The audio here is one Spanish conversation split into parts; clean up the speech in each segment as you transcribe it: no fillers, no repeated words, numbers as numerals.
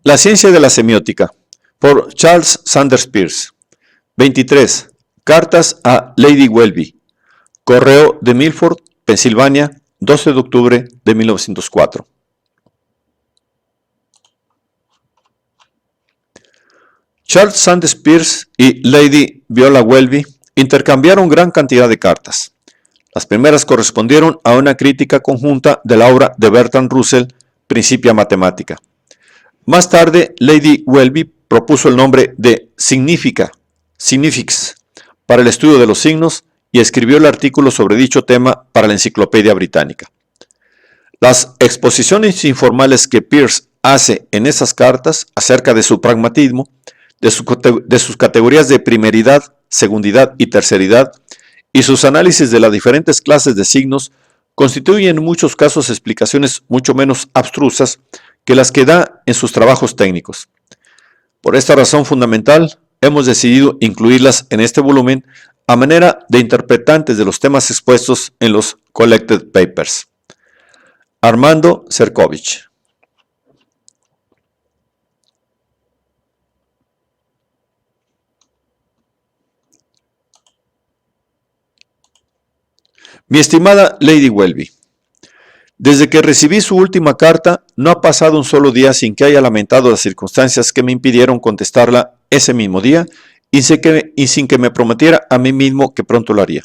La ciencia de la semiótica, por Charles Sanders Peirce. 23. Cartas a Lady Welby. Correo de Milford, Pensilvania, 12 de octubre de 1904. Charles Sanders Peirce y Lady Viola Welby intercambiaron gran cantidad de cartas. Las primeras correspondieron a una crítica conjunta de la obra de Bertrand Russell, Principia Mathematica. Más tarde, Lady Welby propuso el nombre de Significs para el estudio de los signos y escribió el artículo sobre dicho tema para la Enciclopedia Británica. Las exposiciones informales que Peirce hace en esas cartas acerca de su pragmatismo, de sus categorías de primeridad, segundidad y terceridad, y sus análisis de las diferentes clases de signos, constituyen en muchos casos explicaciones mucho menos abstrusas que las que da en sus trabajos técnicos. Por esta razón fundamental, hemos decidido incluirlas en este volumen a manera de interpretantes de los temas expuestos en los Collected Papers. Armando Cercovich. Mi estimada Lady Welby, desde que recibí su última carta, no ha pasado un solo día sin que haya lamentado las circunstancias que me impidieron contestarla ese mismo día y sin que me prometiera a mí mismo que pronto lo haría.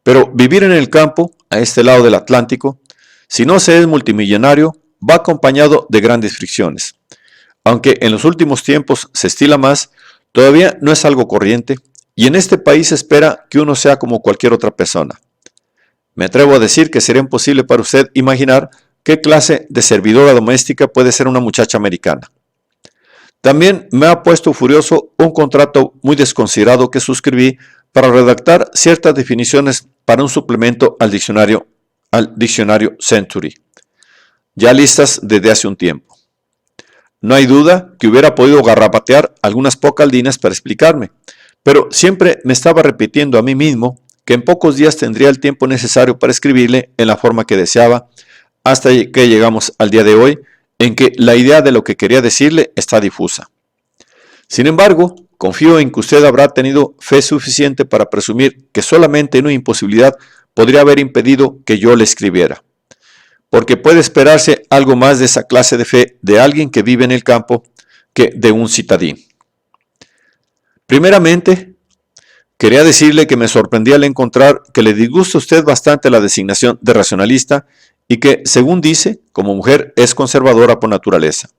Pero vivir en el campo, a este lado del Atlántico, si no se es multimillonario, va acompañado de grandes fricciones. Aunque en los últimos tiempos se estila más, todavía no es algo corriente y en este país se espera que uno sea como cualquier otra persona. Me atrevo a decir que sería imposible para usted imaginar qué clase de servidora doméstica puede ser una muchacha americana. También me ha puesto furioso un contrato muy desconsiderado que suscribí para redactar ciertas definiciones para un suplemento al diccionario Century, ya listas desde hace un tiempo. No hay duda que hubiera podido garrapatear algunas pocas líneas para explicarme, pero siempre me estaba repitiendo a mí mismo que en pocos días tendría el tiempo necesario para escribirle en la forma que deseaba, hasta que llegamos al día de hoy, en que la idea de lo que quería decirle está difusa. Sin embargo, confío en que usted habrá tenido fe suficiente para presumir que solamente una imposibilidad podría haber impedido que yo le escribiera, porque puede esperarse algo más de esa clase de fe de alguien que vive en el campo que de un citadín. Primeramente, quería decirle que me sorprendía al encontrar que le disgusta a usted bastante la designación de racionalista y que, según dice, como mujer es conservadora por naturaleza.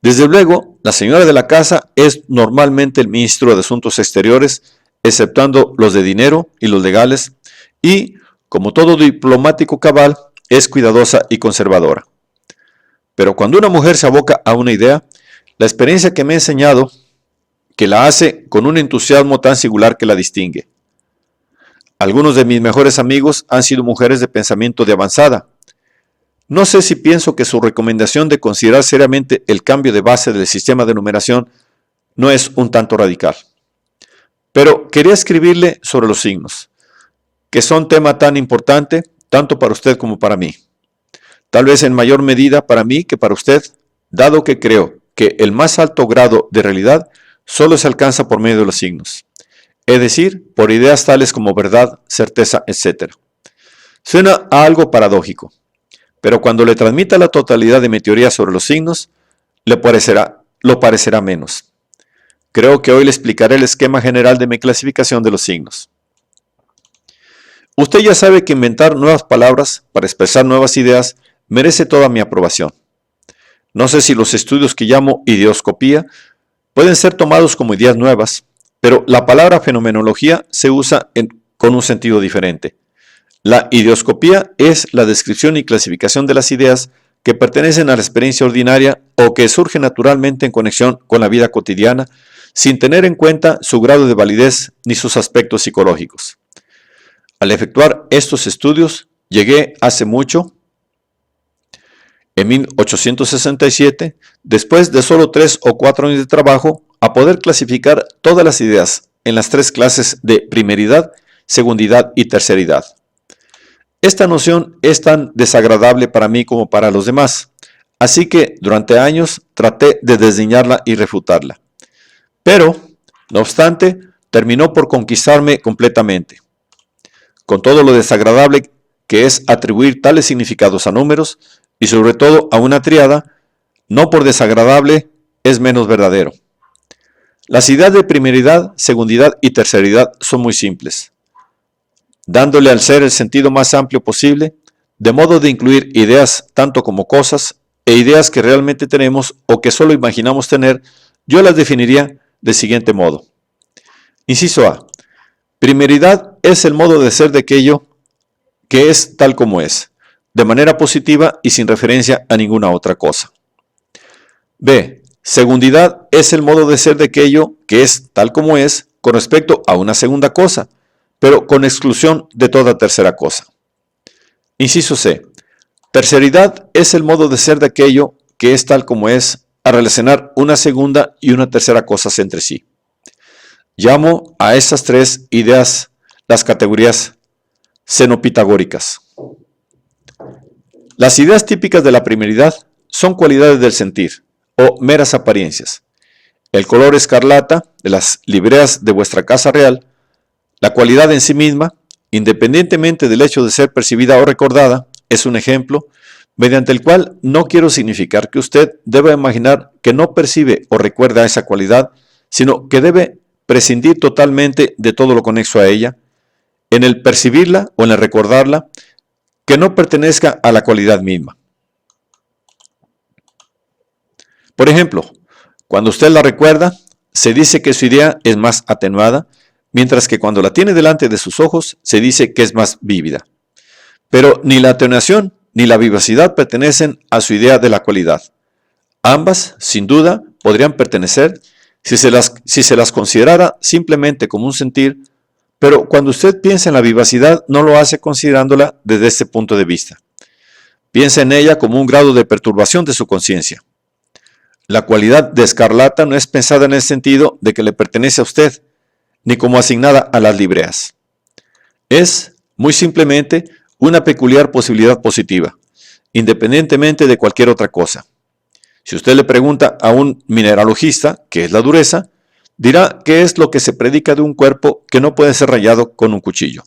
Desde luego, la señora de la casa es normalmente el ministro de Asuntos Exteriores, exceptuando los de dinero y los legales, y, como todo diplomático cabal, es cuidadosa y conservadora. Pero cuando una mujer se aboca a una idea, la experiencia que me ha enseñado que la hace con un entusiasmo tan singular que la distingue. Algunos de mis mejores amigos han sido mujeres de pensamiento de avanzada. No sé si pienso que su recomendación de considerar seriamente el cambio de base del sistema de numeración no es un tanto radical. Pero quería escribirle sobre los signos, que son tema tan importante tanto para usted como para mí. Tal vez en mayor medida para mí que para usted, dado que creo que el más alto grado de realidad solo se alcanza por medio de los signos, es decir, por ideas tales como verdad, certeza, etc. Suena a algo paradójico, pero cuando le transmita la totalidad de mi teoría sobre los signos, lo parecerá menos. Creo que hoy le explicaré el esquema general de mi clasificación de los signos. Usted ya sabe que inventar nuevas palabras para expresar nuevas ideas merece toda mi aprobación. No sé si los estudios que llamo ideoscopía pueden ser tomados como ideas nuevas, pero la palabra fenomenología se usa con un sentido diferente. La ideoscopía es la descripción y clasificación de las ideas que pertenecen a la experiencia ordinaria o que surgen naturalmente en conexión con la vida cotidiana, sin tener en cuenta su grado de validez ni sus aspectos psicológicos. Al efectuar estos estudios, llegué hace mucho, en 1867, después de solo 3 o 4 años de trabajo, a poder clasificar todas las ideas en las 3 clases de primeridad, segundidad y terceridad. Esta noción es tan desagradable para mí como para los demás, así que durante años traté de desdeñarla y refutarla. Pero, no obstante, terminó por conquistarme completamente. Con todo lo desagradable que es atribuir tales significados a números, y sobre todo a una tríada, no por desagradable es menos verdadero. Las ideas de primeridad, segundidad y terceridad son muy simples, dándole al ser el sentido más amplio posible, de modo de incluir ideas tanto como cosas e ideas que realmente tenemos o que solo imaginamos tener. Yo las definiría del siguiente modo. Inciso A. Primeridad es el modo de ser de aquello que es tal como es, de manera positiva y sin referencia a ninguna otra cosa. B. Segundidad es el modo de ser de aquello que es tal como es con respecto a una segunda cosa, pero con exclusión de toda tercera cosa. Inciso C. Terceridad es el modo de ser de aquello que es tal como es a relacionar una segunda y una tercera cosas entre sí. Llamo a estas tres ideas las categorías xenopitagóricas. Las ideas típicas de la primeridad son cualidades del sentir o meras apariencias. El color escarlata de las libreas de vuestra casa real, la cualidad en sí misma, independientemente del hecho de ser percibida o recordada, es un ejemplo mediante el cual no quiero significar que usted deba imaginar que no percibe o recuerda esa cualidad, sino que debe prescindir totalmente de todo lo conexo a ella, en el percibirla o en el recordarla, que no pertenezca a la cualidad misma. Por ejemplo, cuando usted la recuerda, se dice que su idea es más atenuada, mientras que cuando la tiene delante de sus ojos, se dice que es más vívida. Pero ni la atenuación ni la vivacidad pertenecen a su idea de la cualidad. Ambas, sin duda, podrían pertenecer si se las considerara simplemente como un sentir, pero cuando usted piensa en la vivacidad, no lo hace considerándola desde este punto de vista. Piensa en ella como un grado de perturbación de su conciencia. La cualidad de escarlata no es pensada en el sentido de que le pertenece a usted, ni como asignada a las libreas. Es, muy simplemente, una peculiar posibilidad positiva, independientemente de cualquier otra cosa. Si usted le pregunta a un mineralogista qué es la dureza, dirá que es lo que se predica de un cuerpo que no puede ser rayado con un cuchillo.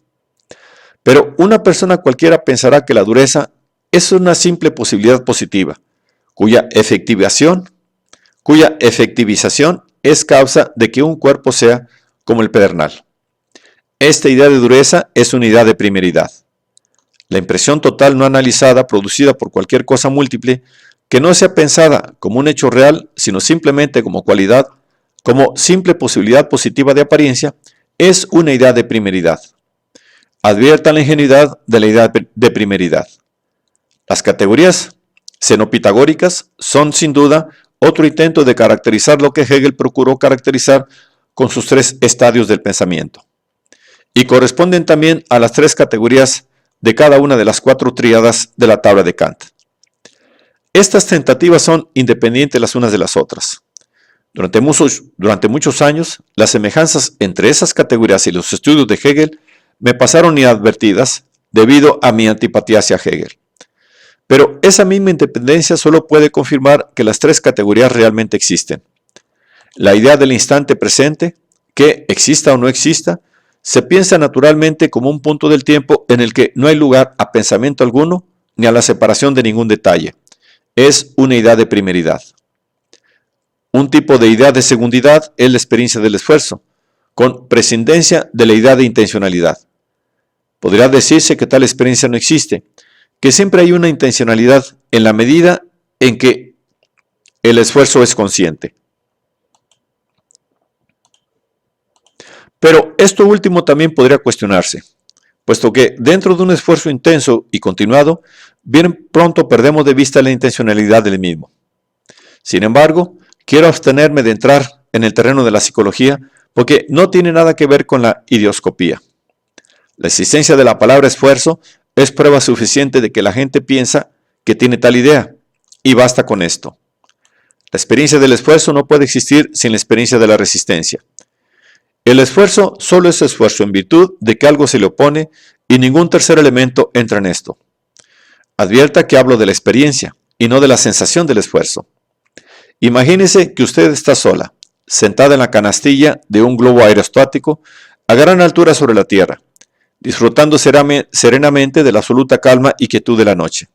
Pero una persona cualquiera pensará que la dureza es una simple posibilidad positiva, cuya efectivización es causa de que un cuerpo sea como el pedernal. Esta idea de dureza es una idea de primeridad. La impresión total no analizada producida por cualquier cosa múltiple que no sea pensada como un hecho real, sino simplemente como cualidad, como simple posibilidad positiva de apariencia, es una idea de primeridad. Advierta la ingenuidad de la idea de primeridad. Las categorías xenopitagóricas son sin duda otro intento de caracterizar lo que Hegel procuró caracterizar con sus tres estadios del pensamiento, y corresponden también a las tres categorías de cada una de las cuatro tríadas de la tabla de Kant. Estas tentativas son independientes las unas de las otras. Durante muchos años, las semejanzas entre esas categorías y los estudios de Hegel me pasaron inadvertidas debido a mi antipatía hacia Hegel. Pero esa misma independencia solo puede confirmar que las tres categorías realmente existen. La idea del instante presente, que exista o no exista, se piensa naturalmente como un punto del tiempo en el que no hay lugar a pensamiento alguno ni a la separación de ningún detalle. Es una idea de primeridad. Un tipo de idea de segundidad es la experiencia del esfuerzo, con prescindencia de la idea de intencionalidad. Podría decirse que tal experiencia no existe, que siempre hay una intencionalidad en la medida en que el esfuerzo es consciente. Pero esto último también podría cuestionarse, puesto que dentro de un esfuerzo intenso y continuado, bien pronto perdemos de vista la intencionalidad del mismo. Sin embargo, quiero abstenerme de entrar en el terreno de la psicología porque no tiene nada que ver con la ideoscopía. La existencia de la palabra esfuerzo es prueba suficiente de que la gente piensa que tiene tal idea, y basta con esto. La experiencia del esfuerzo no puede existir sin la experiencia de la resistencia. El esfuerzo solo es esfuerzo en virtud de que algo se le opone y ningún tercer elemento entra en esto. Advierta que hablo de la experiencia y no de la sensación del esfuerzo. Imagínese que usted está sola, sentada en la canastilla de un globo aerostático a gran altura sobre la Tierra, disfrutando serenamente de la absoluta calma y quietud de la noche.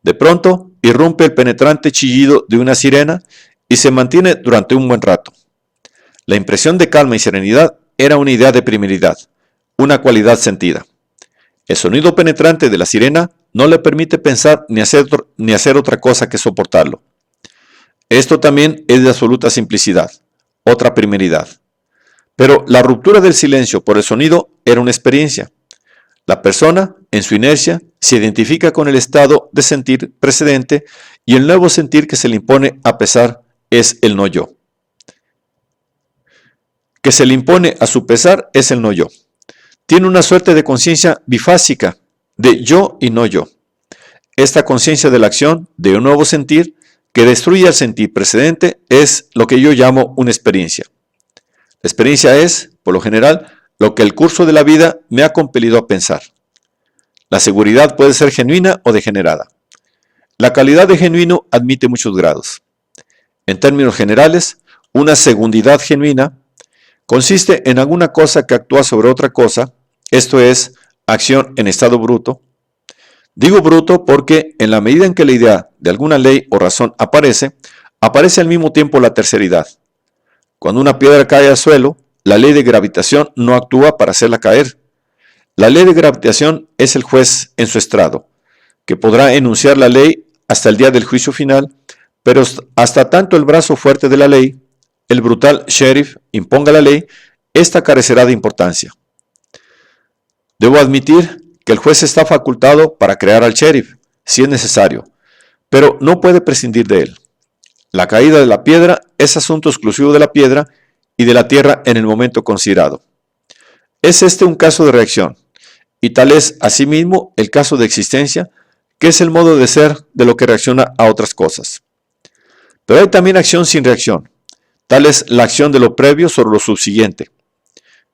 De pronto, irrumpe el penetrante chillido de una sirena y se mantiene durante un buen rato. La impresión de calma y serenidad era una idea de primeridad, una cualidad sentida. El sonido penetrante de la sirena no le permite pensar ni hacer otra cosa que soportarlo. Esto también es de absoluta simplicidad, otra primeridad. Pero la ruptura del silencio por el sonido era una experiencia. La persona, en su inercia, se identifica con el estado de sentir precedente y el nuevo sentir que se le impone a pesar es el no yo. Que se le impone a su pesar es el no yo. Tiene una suerte de conciencia bifásica, de yo y no yo. Esta conciencia de la acción, de un nuevo sentir, que destruye el sentir precedente, es lo que yo llamo una experiencia. La experiencia es, por lo general, lo que el curso de la vida me ha compelido a pensar. La seguridad puede ser genuina o degenerada. La calidad de genuino admite muchos grados. En términos generales, una segundidad genuina consiste en alguna cosa que actúa sobre otra cosa, esto es, acción en estado bruto. Digo bruto porque en la medida en que la idea de alguna ley o razón aparece al mismo tiempo la terceridad. Cuando una piedra cae al suelo, la ley de gravitación no actúa para hacerla caer. La ley de gravitación es el juez en su estrado, que podrá enunciar la ley hasta el día del juicio final, pero hasta tanto el brazo fuerte de la ley, el brutal sheriff, imponga la ley, esta carecerá de importancia. Debo admitir que el juez está facultado para crear al sheriff, si es necesario, pero no puede prescindir de él. La caída de la piedra es asunto exclusivo de la piedra y de la tierra en el momento considerado. Es este un caso de reacción, y tal es asimismo el caso de existencia, que es el modo de ser de lo que reacciona a otras cosas. Pero hay también acción sin reacción, tal es la acción de lo previo sobre lo subsiguiente.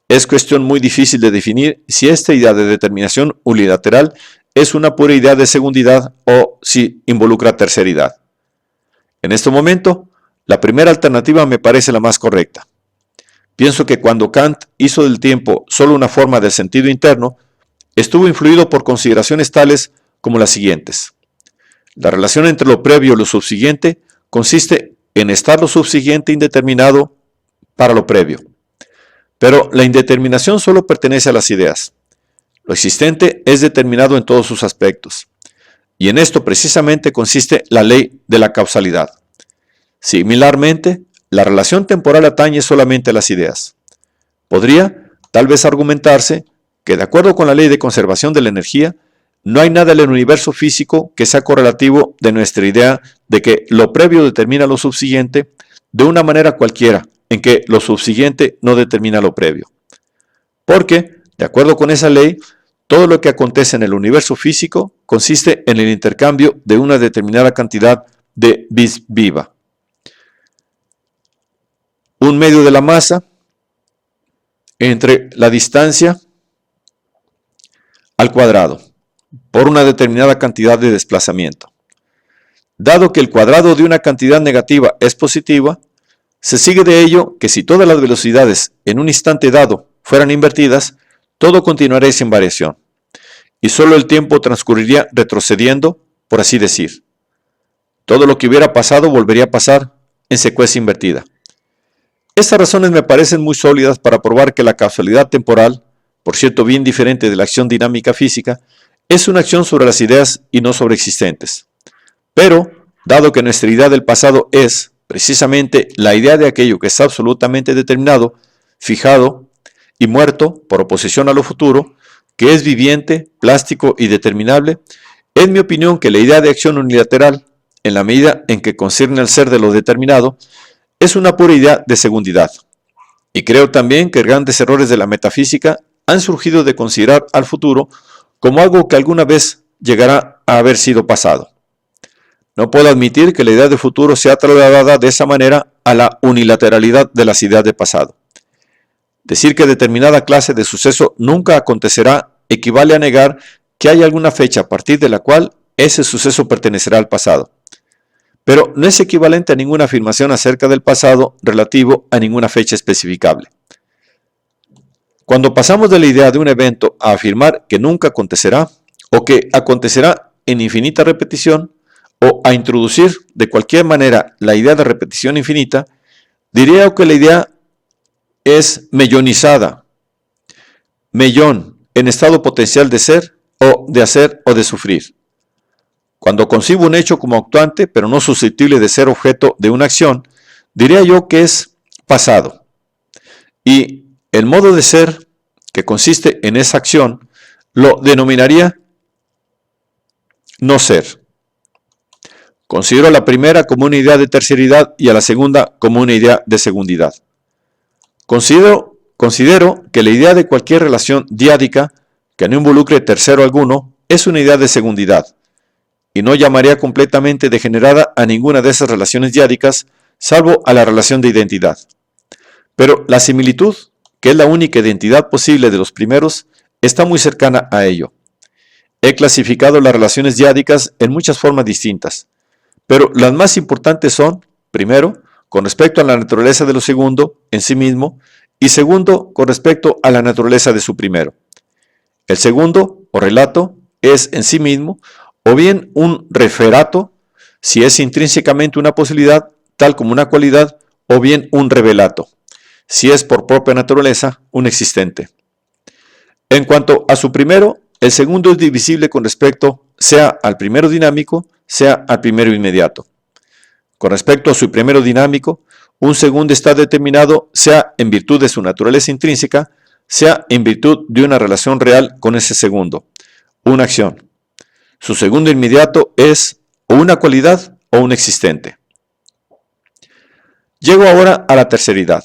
Es cuestión muy difícil de definir si esta idea de determinación unilateral es una pura idea de segundidad o si involucra terceridad. En este momento, la primera alternativa me parece la más correcta. Pienso que cuando Kant hizo del tiempo solo una forma del sentido interno, estuvo influido por consideraciones tales como las siguientes. La relación entre lo previo y lo subsiguiente consiste en estar lo subsiguiente indeterminado para lo previo. Pero la indeterminación solo pertenece a las ideas. Lo existente es determinado en todos sus aspectos. Y en esto precisamente consiste la ley de la causalidad. Similarmente, la relación temporal atañe solamente a las ideas. Podría, tal vez, argumentarse que de acuerdo con la ley de conservación de la energía, no hay nada en el universo físico que sea correlativo de nuestra idea de que lo previo determina lo subsiguiente de una manera cualquiera, en que lo subsiguiente no determina lo previo. Porque, de acuerdo con esa ley, todo lo que acontece en el universo físico consiste en el intercambio de una determinada cantidad de vis viva. Un medio de la masa entre la distancia al cuadrado por una determinada cantidad de desplazamiento. Dado que el cuadrado de una cantidad negativa es positiva, se sigue de ello que si todas las velocidades en un instante dado fueran invertidas, todo continuaría sin variación, y solo el tiempo transcurriría retrocediendo, por así decir. Todo lo que hubiera pasado volvería a pasar en secuencia invertida. Estas razones me parecen muy sólidas para probar que la causalidad temporal, por cierto bien diferente de la acción dinámica física, es una acción sobre las ideas y no sobre existentes. Pero, dado que nuestra idea del pasado es, precisamente, la idea de aquello que está absolutamente determinado, fijado y muerto, por oposición a lo futuro, que es viviente, plástico y determinable, es mi opinión que la idea de acción unilateral, en la medida en que concierne al ser de lo determinado, es una pura idea de segundidad. Y creo también que grandes errores de la metafísica han surgido de considerar al futuro como algo que alguna vez llegará a haber sido pasado. No puedo admitir que la idea de futuro sea trasladada de esa manera a la unilateralidad de las ideas de pasado. Decir que determinada clase de suceso nunca acontecerá equivale a negar que hay alguna fecha a partir de la cual ese suceso pertenecerá al pasado. pero no es equivalente a ninguna afirmación acerca del pasado relativo a ninguna fecha especificable. Cuando pasamos de la idea de un evento a afirmar que nunca acontecerá o que acontecerá en infinita repetición o a introducir de cualquier manera la idea de repetición infinita, diría que la idea es mellonizada, mellón en estado potencial de ser o de hacer o de sufrir. Cuando concibo un hecho como actuante, pero no susceptible de ser objeto de una acción, diría yo que es pasado. Y el modo de ser que consiste en esa acción lo denominaría no ser. Considero a la primera como una idea de terceridad y a la segunda como una idea de segundidad. Considero que la idea de cualquier relación diádica que no involucre tercero alguno es una idea de segundidad, y no llamaría completamente degenerada a ninguna de esas relaciones diádicas, salvo a la relación de identidad. Pero la similitud, que es la única identidad posible de los primeros, está muy cercana a ello. He clasificado las relaciones diádicas en muchas formas distintas, pero las más importantes son, primero, con respecto a la naturaleza de lo segundo en sí mismo, y segundo, con respecto a la naturaleza de su primero. El segundo, o relato, es en sí mismo, o bien un referato, si es intrínsecamente una posibilidad, tal como una cualidad, o bien un revelato, si es por propia naturaleza un existente. En cuanto a su primero, el segundo es divisible con respecto sea al primero dinámico, sea al primero inmediato. Con respecto a su primero dinámico, un segundo está determinado sea en virtud de su naturaleza intrínseca, sea en virtud de una relación real con ese segundo, una acción. Su segundo inmediato es o una cualidad o un existente. Llego ahora a la terceridad.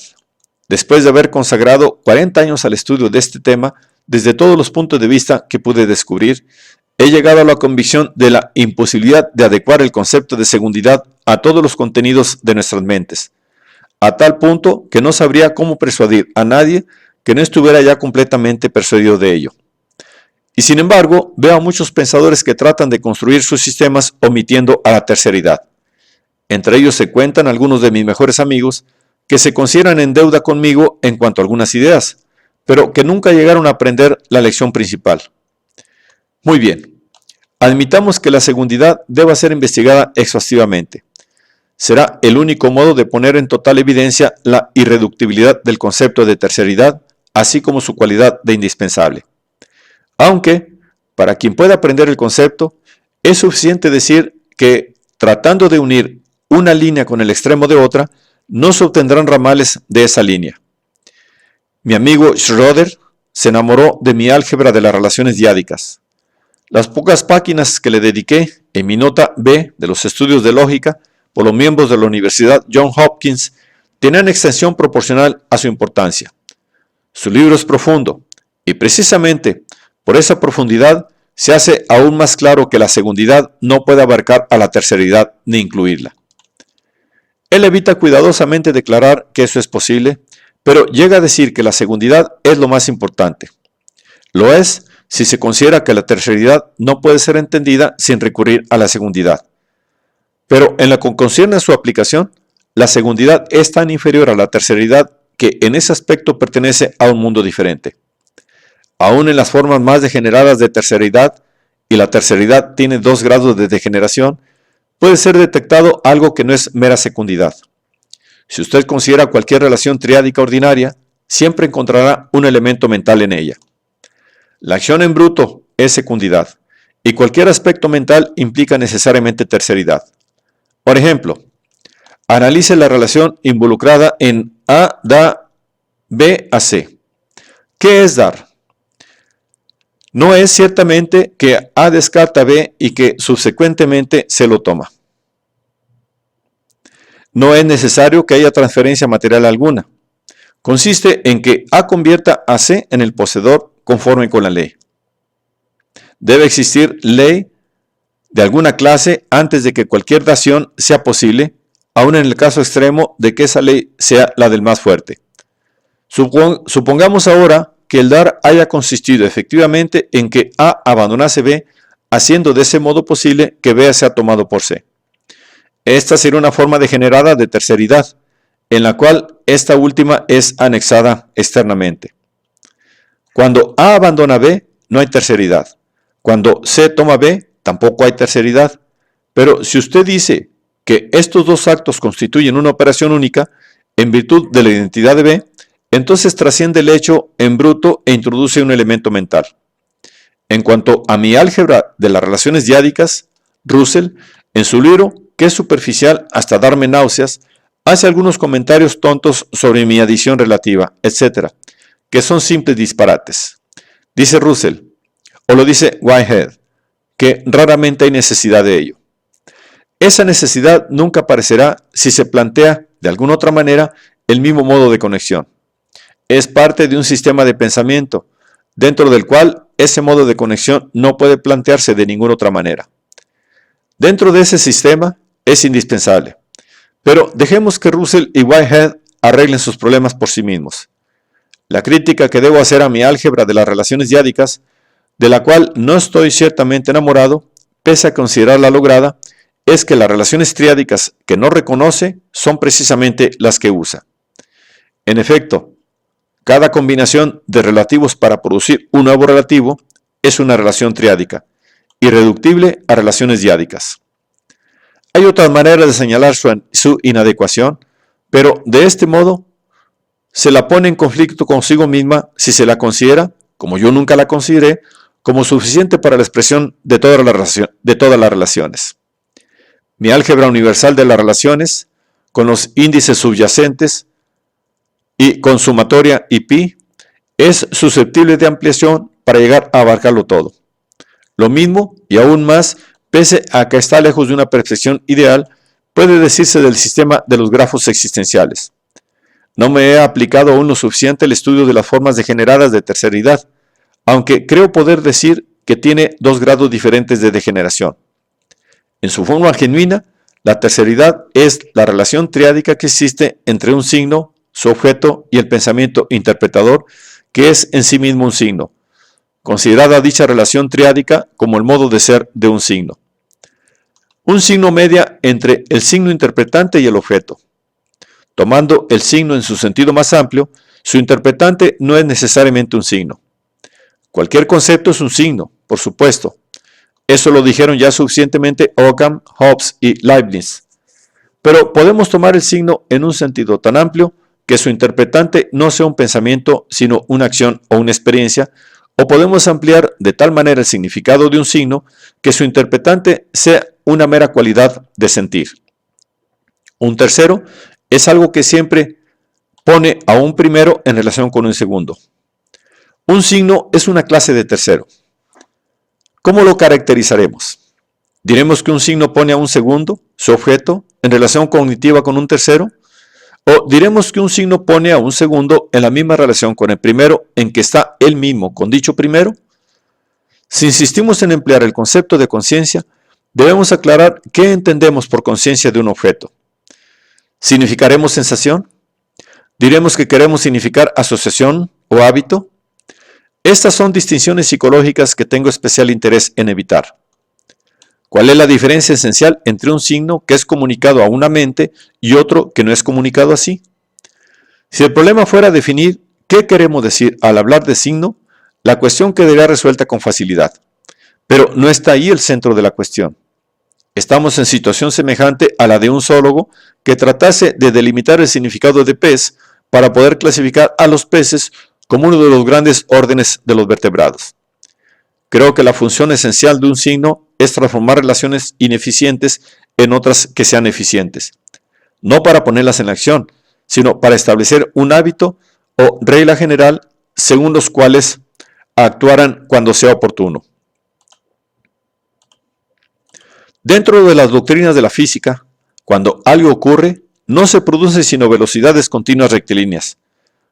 Después de haber consagrado 40 años al estudio de este tema, desde todos los puntos de vista que pude descubrir, he llegado a la convicción de la imposibilidad de adecuar el concepto de segundidad a todos los contenidos de nuestras mentes, a tal punto que no sabría cómo persuadir a nadie que no estuviera ya completamente persuadido de ello. Y sin embargo, veo a muchos pensadores que tratan de construir sus sistemas omitiendo a la terceridad. Entre ellos se cuentan algunos de mis mejores amigos que se consideran en deuda conmigo en cuanto a algunas ideas, pero que nunca llegaron a aprender la lección principal. Muy bien, admitamos que la segundidad deba ser investigada exhaustivamente. Será el único modo de poner en total evidencia la irreductibilidad del concepto de terceridad, así como su cualidad de indispensable. Aunque, para quien pueda aprender el concepto, es suficiente decir que, tratando de unir una línea con el extremo de otra, no se obtendrán ramales de esa línea. Mi amigo Schröder se enamoró de mi álgebra de las relaciones diádicas. Las pocas páginas que le dediqué en mi nota B de los estudios de lógica por los miembros de la Universidad Johns Hopkins tenían extensión proporcional a su importancia. Su libro es profundo y precisamente por esa profundidad se hace aún más claro que la segundidad no puede abarcar a la terceridad ni incluirla. Él evita cuidadosamente declarar que eso es posible, pero llega a decir que la segundidad es lo más importante. Lo es si se considera que la terceridad no puede ser entendida sin recurrir a la segundidad. Pero en lo que concierne a su aplicación, la segundidad es tan inferior a la terceridad que en ese aspecto pertenece a un mundo diferente. Aún en las formas más degeneradas de terceridad, y la terceridad tiene 2 grados de degeneración, puede ser detectado algo que no es mera secundidad. Si usted considera cualquier relación triádica ordinaria, siempre encontrará un elemento mental en ella. La acción en bruto es secundidad, y cualquier aspecto mental implica necesariamente terceridad. Por ejemplo, analice la relación involucrada en A da B a C. ¿Qué es dar? No es ciertamente que A descarta B y que subsecuentemente C lo toma. No es necesario que haya transferencia material alguna. Consiste en que A convierta a C en el poseedor conforme con la ley. Debe existir ley de alguna clase antes de que cualquier dación sea posible, aun en el caso extremo de que esa ley sea la del más fuerte. Supongamos ahora que el dar haya consistido efectivamente en que A abandonase B, haciendo de ese modo posible que B sea tomado por C. Esta sería una forma degenerada de terceridad, en la cual esta última es anexada externamente. Cuando A abandona B, no hay terceridad. Cuando C toma B, tampoco hay terceridad. Pero si usted dice que estos dos actos constituyen una operación única, en virtud de la identidad de B, entonces trasciende el hecho en bruto e introduce un elemento mental. En cuanto a mi álgebra de las relaciones diádicas, Russell, en su libro, que es superficial hasta darme náuseas, hace algunos comentarios tontos sobre mi adición relativa, etc., que son simples disparates. Dice Russell, o lo dice Whitehead, que raramente hay necesidad de ello. Esa necesidad nunca aparecerá si se plantea, de alguna otra manera, el mismo modo de conexión. Es parte de un sistema de pensamiento, dentro del cual ese modo de conexión no puede plantearse de ninguna otra manera. Dentro de ese sistema es indispensable, pero dejemos que Russell y Whitehead arreglen sus problemas por sí mismos. La crítica que debo hacer a mi álgebra de las relaciones diádicas, de la cual no estoy ciertamente enamorado, pese a considerarla lograda, es que las relaciones triádicas que no reconoce son precisamente las que usa. En efecto, cada combinación de relativos para producir un nuevo relativo es una relación triádica, irreductible a relaciones diádicas. Hay otras maneras de señalar su inadecuación, pero de este modo se la pone en conflicto consigo misma si se la considera, como yo nunca la consideré, como suficiente para la expresión de todas las relaciones. Mi álgebra universal de las relaciones, con los índices subyacentes y con sumatoria y pi, es susceptible de ampliación para llegar a abarcarlo todo. Lo mismo y aún más, pese a que está lejos de una perfección ideal, puede decirse del sistema de los grafos existenciales. No me he aplicado aún lo suficiente al estudio de las formas degeneradas de terceridad, aunque creo poder decir que tiene dos grados diferentes de degeneración. En su forma genuina, la terceridad es la relación triádica que existe entre un signo, su objeto y el pensamiento interpretador, que es en sí mismo un signo, considerada dicha relación triádica como el modo de ser de un signo. Un signo media entre el signo interpretante y el objeto. Tomando el signo en su sentido más amplio, su interpretante no es necesariamente un signo. Cualquier concepto es un signo, por supuesto. Eso lo dijeron ya suficientemente Occam, Hobbes y Leibniz. Pero podemos tomar el signo en un sentido tan amplio que su interpretante no sea un pensamiento, sino una acción o una experiencia, o podemos ampliar de tal manera el significado de un signo que su interpretante sea una mera cualidad de sentir. Un tercero es algo que siempre pone a un primero en relación con un segundo. Un signo es una clase de tercero. ¿Cómo lo caracterizaremos? ¿Diremos que un signo pone a un segundo, su objeto, en relación cognitiva con un tercero? ¿O diremos que un signo pone a un segundo en la misma relación con el primero en que está él mismo con dicho primero? Si insistimos en emplear el concepto de conciencia, debemos aclarar qué entendemos por conciencia de un objeto. ¿Significaremos sensación? ¿Diremos que queremos significar asociación o hábito? Estas son distinciones psicológicas que tengo especial interés en evitar. ¿Cuál es la diferencia esencial entre un signo que es comunicado a una mente y otro que no es comunicado así? Si el problema fuera definir qué queremos decir al hablar de signo, la cuestión quedaría resuelta con facilidad. Pero no está ahí el centro de la cuestión. Estamos en situación semejante a la de un zoólogo que tratase de delimitar el significado de pez para poder clasificar a los peces como uno de los grandes órdenes de los vertebrados. Creo que la función esencial de un signo es transformar relaciones ineficientes en otras que sean eficientes, no para ponerlas en acción, sino para establecer un hábito o regla general según los cuales actuarán cuando sea oportuno. Dentro de las doctrinas de la física, cuando algo ocurre, no se producen sino velocidades continuas rectilíneas,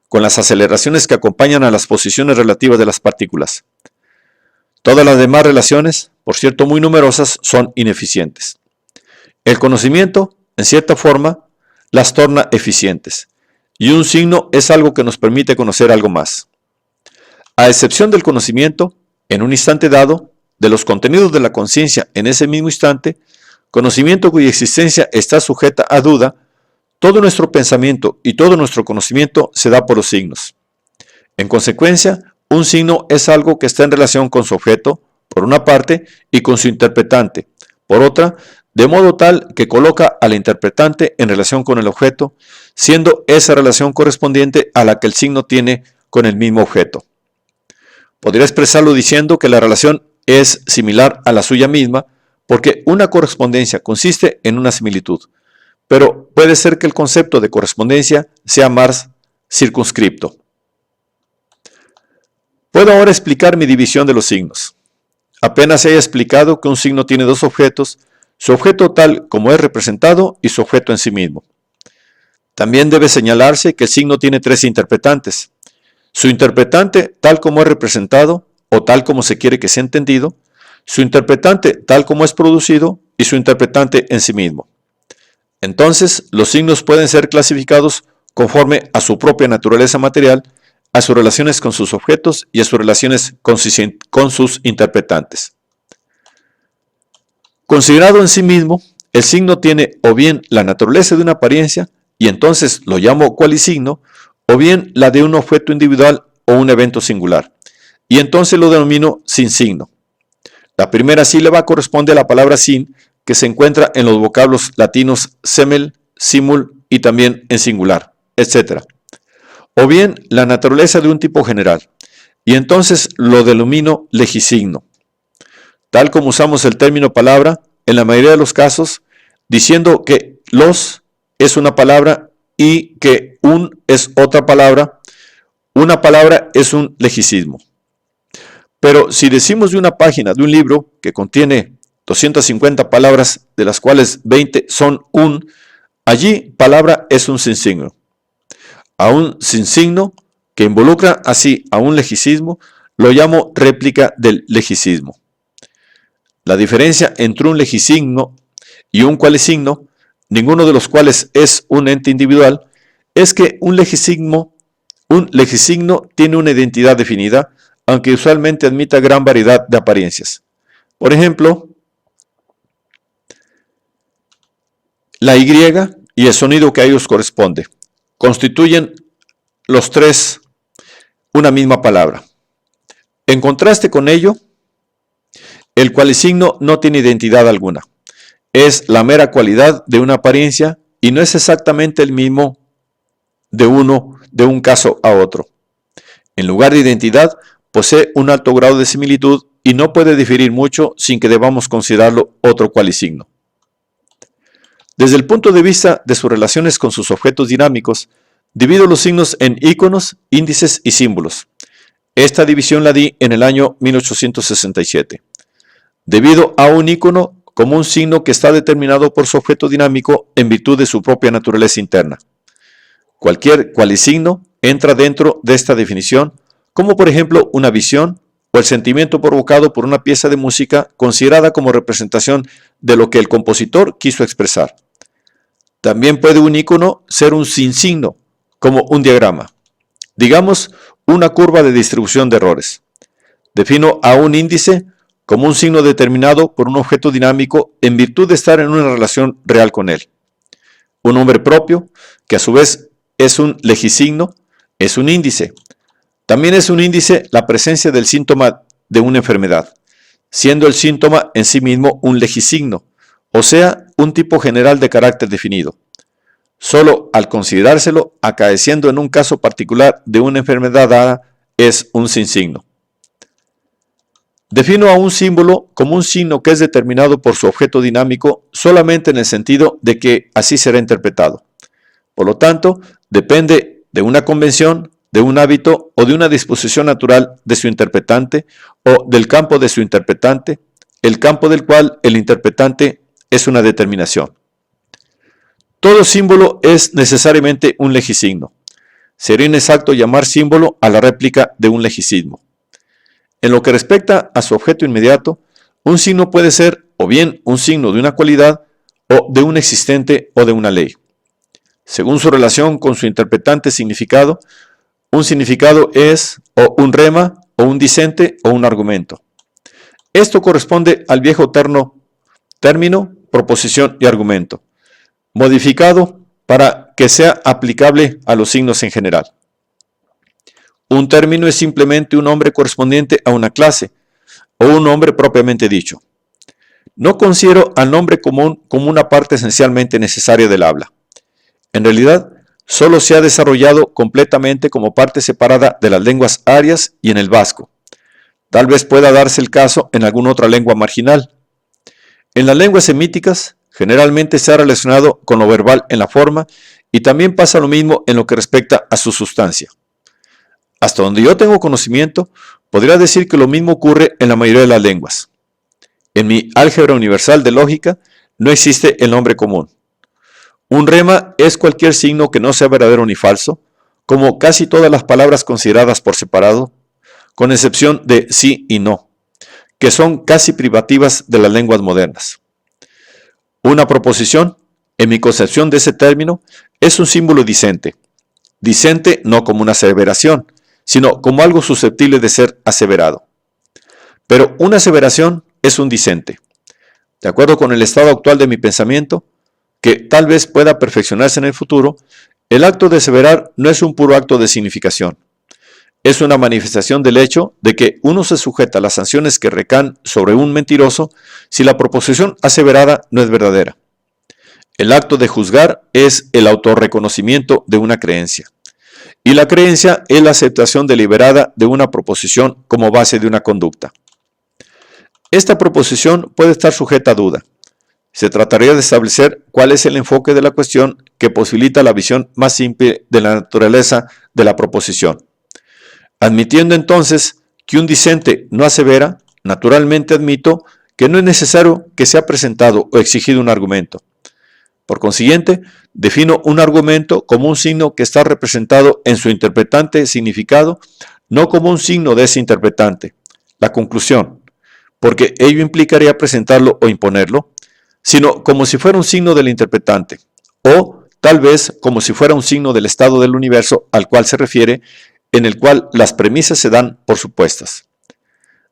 con las aceleraciones que acompañan a las posiciones relativas de las partículas. Todas las demás relaciones, por cierto muy numerosas, son ineficientes. El conocimiento, en cierta forma, las torna eficientes, y un signo es algo que nos permite conocer algo más. A excepción del conocimiento, en un instante dado, de los contenidos de la conciencia en ese mismo instante, conocimiento cuya existencia está sujeta a duda, todo nuestro pensamiento y todo nuestro conocimiento se da por los signos. En consecuencia, un signo es algo que está en relación con su objeto, por una parte, y con su interpretante, por otra, de modo tal que coloca al interpretante en relación con el objeto, siendo esa relación correspondiente a la que el signo tiene con el mismo objeto. Podría expresarlo diciendo que la relación es similar a la suya misma, porque una correspondencia consiste en una similitud, pero puede ser que el concepto de correspondencia sea más circunscripto. Puedo ahora explicar mi división de los signos. Apenas se haya explicado que un signo tiene dos objetos, su objeto tal como es representado y su objeto en sí mismo. También debe señalarse que el signo tiene tres interpretantes. Su interpretante tal como es representado o tal como se quiere que sea entendido, su interpretante tal como es producido y su interpretante en sí mismo. Entonces, los signos pueden ser clasificados conforme a su propia naturaleza material, a sus relaciones con sus objetos y a sus relaciones con sus interpretantes. Considerado en sí mismo, el signo tiene o bien la naturaleza de una apariencia, y entonces lo llamo cualisigno, o bien la de un objeto individual o un evento singular, y entonces lo denomino sin signo. La primera sílaba corresponde a la palabra sin, que se encuentra en los vocablos latinos semel, simul y también en singular, etc. O bien la naturaleza de un tipo general, y entonces lo denomino legisigno. Tal como usamos el término palabra en la mayoría de los casos, diciendo que los es una palabra y que un es otra palabra, una palabra es un legicismo. Pero si decimos de una página de un libro que contiene 250 palabras, de las cuales 20 son un, allí palabra es un sinsigno. A un sinsigno que involucra así a un legicismo, lo llamo réplica del legicismo. La diferencia entre un legisigno y un cualisigno, ninguno de los cuales es un ente individual, es que un legisigno tiene una identidad definida, aunque usualmente admita gran variedad de apariencias. Por ejemplo, la Y y el sonido que a ellos corresponde constituyen los tres una misma palabra. En contraste con ello, el cualisigno no tiene identidad alguna. Es la mera cualidad de una apariencia y no es exactamente el mismo de un caso a otro. En lugar de identidad, posee un alto grado de similitud y no puede diferir mucho sin que debamos considerarlo otro cualisigno. Desde el punto de vista de sus relaciones con sus objetos dinámicos, divido los signos en íconos, índices y símbolos. Esta división la di en el año 1867. Debido a un ícono como un signo que está determinado por su objeto dinámico en virtud de su propia naturaleza interna. Cualquier cualisigno entra dentro de esta definición, como por ejemplo una visión o el sentimiento provocado por una pieza de música considerada como representación de lo que el compositor quiso expresar. También puede un ícono ser un sinsigno, como un diagrama. Digamos, una curva de distribución de errores. Defino a un índice como un signo determinado por un objeto dinámico en virtud de estar en una relación real con él. Un nombre propio, que a su vez es un legisigno, es un índice. También es un índice la presencia del síntoma de una enfermedad, siendo el síntoma en sí mismo un legisigno, o sea, un tipo general de carácter definido. Solo al considerárselo acaeciendo en un caso particular de una enfermedad dada es un sinsigno. Defino a un símbolo como un signo que es determinado por su objeto dinámico solamente en el sentido de que así será interpretado. Por lo tanto, depende de una convención, de un hábito o de una disposición natural de su interpretante o del campo de su interpretante, el campo del cual el interpretante es una determinación. Todo símbolo es necesariamente un legisigno. Sería inexacto llamar símbolo a la réplica de un legicismo. En lo que respecta a su objeto inmediato, un signo puede ser o bien un signo de una cualidad o de un existente o de una ley. Según su relación con su interpretante significado, un significado es o un rema o un disente o un argumento. Esto corresponde al viejo término proposición y argumento, modificado para que sea aplicable a los signos en general. Un término es simplemente un nombre correspondiente a una clase o un nombre propiamente dicho. No considero al nombre común como una parte esencialmente necesaria del habla. En realidad, solo se ha desarrollado completamente como parte separada de las lenguas arias y en el vasco. Tal vez pueda darse el caso en alguna otra lengua marginal. En las lenguas semíticas, generalmente se ha relacionado con lo verbal en la forma y también pasa lo mismo en lo que respecta a su sustancia. Hasta donde yo tengo conocimiento, podría decir que lo mismo ocurre en la mayoría de las lenguas. En mi álgebra universal de lógica no existe el nombre común. Un rema es cualquier signo que no sea verdadero ni falso, como casi todas las palabras consideradas por separado, con excepción de sí y no, que son casi privativas de las lenguas modernas. Una proposición, en mi concepción de ese término, es un símbolo dicente. Dicente no como una aseveración, sino como algo susceptible de ser aseverado. Pero una aseveración es un dicente. De acuerdo con el estado actual de mi pensamiento, que tal vez pueda perfeccionarse en el futuro, el acto de aseverar no es un puro acto de significación. Es una manifestación del hecho de que uno se sujeta a las sanciones que recaen sobre un mentiroso si la proposición aseverada no es verdadera. El acto de juzgar es el autorreconocimiento de una creencia. Y la creencia es la aceptación deliberada de una proposición como base de una conducta. Esta proposición puede estar sujeta a duda. Se trataría de establecer cuál es el enfoque de la cuestión que posibilita la visión más simple de la naturaleza de la proposición. Admitiendo entonces que un dicente no asevera, naturalmente admito que no es necesario que sea presentado o exigido un argumento. Por consiguiente, defino un argumento como un signo que está representado en su interpretante significado, no como un signo de ese interpretante, la conclusión, porque ello implicaría presentarlo o imponerlo, sino como si fuera un signo del interpretante, o tal vez como si fuera un signo del estado del universo al cual se refiere, en el cual las premisas se dan por supuestas.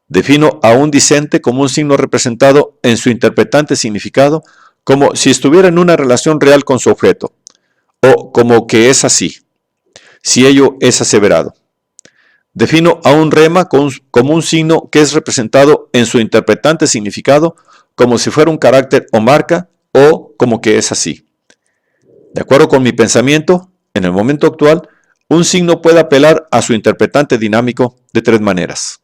Defino a un dicente como un signo representado en su interpretante significado, como si estuviera en una relación real con su objeto, o como que es así, si ello es aseverado. Defino a un rema como un signo que es representado en su interpretante significado, como si fuera un carácter o marca, o como que es así. De acuerdo con mi pensamiento, en el momento actual, un signo puede apelar a su interpretante dinámico de tres maneras.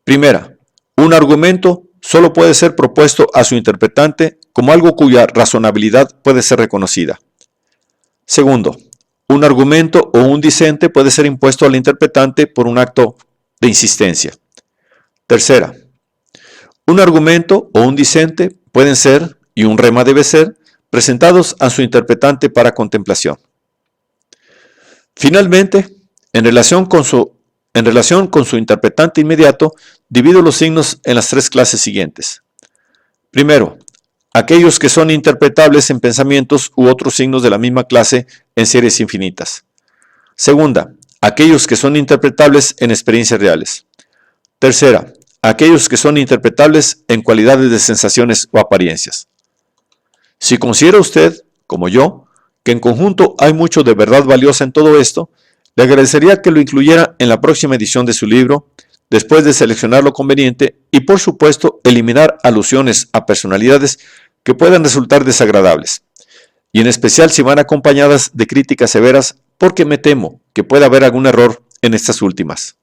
Primera, un argumento solo puede ser propuesto a su interpretante como algo cuya razonabilidad puede ser reconocida. Segundo, un argumento o un dicente puede ser impuesto al interpretante por un acto de insistencia. Tercera, un argumento o un dicente pueden ser, y un rema debe ser, presentados a su interpretante para contemplación. Finalmente, en relación con su interpretante inmediato, divido los signos en las tres clases siguientes. Primero, aquellos que son interpretables en pensamientos u otros signos de la misma clase en series infinitas. Segunda, aquellos que son interpretables en experiencias reales. Tercera, aquellos que son interpretables en cualidades de sensaciones o apariencias. Si considera usted, como yo, que en conjunto hay mucho de verdad valiosa en todo esto, le agradecería que lo incluyera en la próxima edición de su libro, después de seleccionar lo conveniente y, por supuesto, eliminar alusiones a personalidades que puedan resultar desagradables, y en especial si van acompañadas de críticas severas, porque me temo que pueda haber algún error en estas últimas.